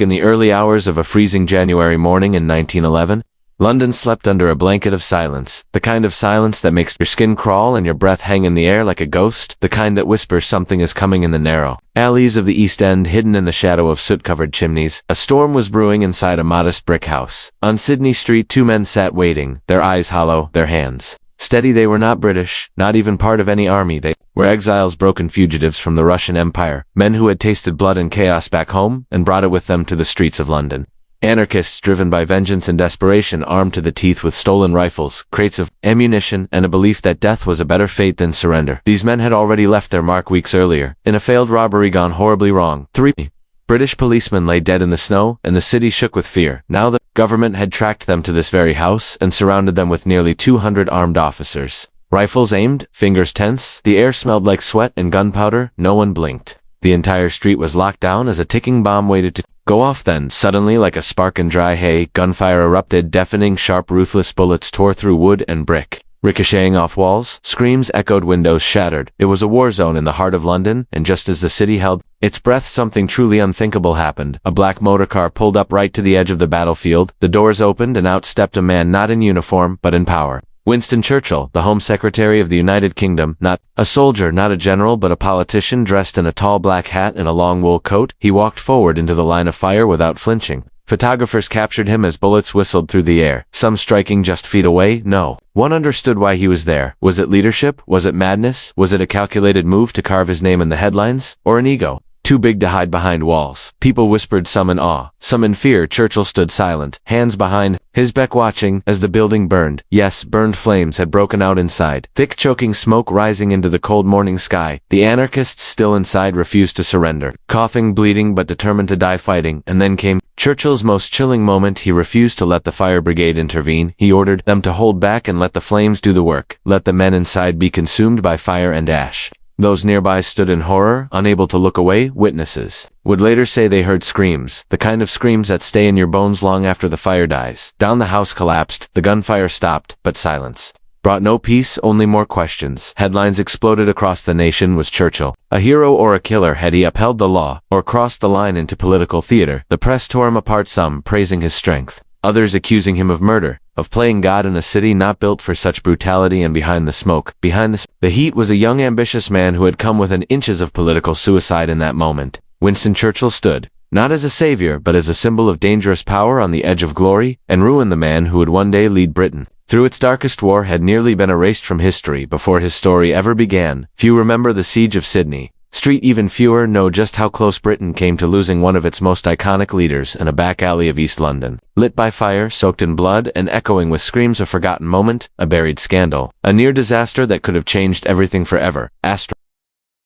In the early hours of a freezing January morning in 1911, London slept under a blanket of silence, the kind of silence that makes your skin crawl and your breath hang in the air like a ghost, the kind that whispers something is coming in the narrow alleys of the East End hidden in the shadow of soot-covered chimneys. A storm was brewing inside a modest brick house. On Sidney Street, two men sat waiting, their eyes hollow, their hands steady. They were not British, not even part of any army. They were exiles, broken fugitives from the Russian Empire, men who had tasted blood and chaos back home and brought it with them to the streets of London. Anarchists driven by vengeance and desperation, armed to the teeth with stolen rifles, crates of ammunition, and a belief that death was a better fate than surrender. These men had already left their mark weeks earlier, in a failed robbery gone horribly wrong. 3 British policemen lay dead in the snow, and the city shook with fear. Now the government had tracked them to this very house and surrounded them with nearly 200 armed officers. Rifles aimed, fingers tense, the air smelled like sweat and gunpowder. No one blinked. The entire street was locked down as a ticking bomb waited to go off. Then, suddenly, like a spark in dry hay, gunfire erupted. Deafening, sharp, ruthless bullets tore through wood and brick, ricocheting off walls. Screams echoed, windows shattered. It was a war zone in the heart of London, and just as the city held its breath, something truly unthinkable happened. A black motorcar pulled up right to the edge of the battlefield. The doors opened, and out stepped a man not in uniform, but in power. Winston Churchill, the Home Secretary of the United Kingdom, not a soldier, not a general, but a politician dressed in a tall black hat and a long wool coat. He walked forward into the line of fire without flinching. Photographers captured him as bullets whistled through the air, some striking just feet away. No one understood why he was there. Was it leadership? Was it madness? Was it a calculated move to carve his name in the headlines? Or an ego too big to hide behind walls? People whispered, some in awe, some in fear. Churchill stood silent, hands behind his back, watching as the building burned. Yes, burned. Flames had broken out inside, thick choking smoke rising into the cold morning sky. The anarchists still inside refused to surrender, coughing, bleeding, but determined to die fighting. And then came Churchill's most chilling moment. He refused to let the fire brigade intervene. He ordered them to hold back and let the flames do the work. Let the men inside be consumed by fire and ash. Those nearby stood in horror, unable to look away. Witnesses would later say they heard screams, the kind of screams that stay in your bones long after the fire dies. Down the house collapsed, the gunfire stopped, but silence brought no peace, only more questions. Headlines exploded across the nation. Was Churchill a hero or a killer? Had he upheld the law, or crossed the line into political theater? The press tore him apart, some praising his strength, others accusing him of murder, of playing God in a city not built for such brutality. And behind the smoke, behind the heat, was a young ambitious man who had come within inches of political suicide in that moment. Winston Churchill stood, not as a savior, but as a symbol of dangerous power on the edge of glory and ruin. The man who would one day lead Britain through its darkest war had nearly been erased from history before his story ever began. Few remember the Siege of Sidney Street. Even fewer know just how close Britain came to losing one of its most iconic leaders in a back alley of East London, lit by fire, soaked in blood, and echoing with screams. A forgotten moment, a buried scandal, a near disaster that could have changed everything forever.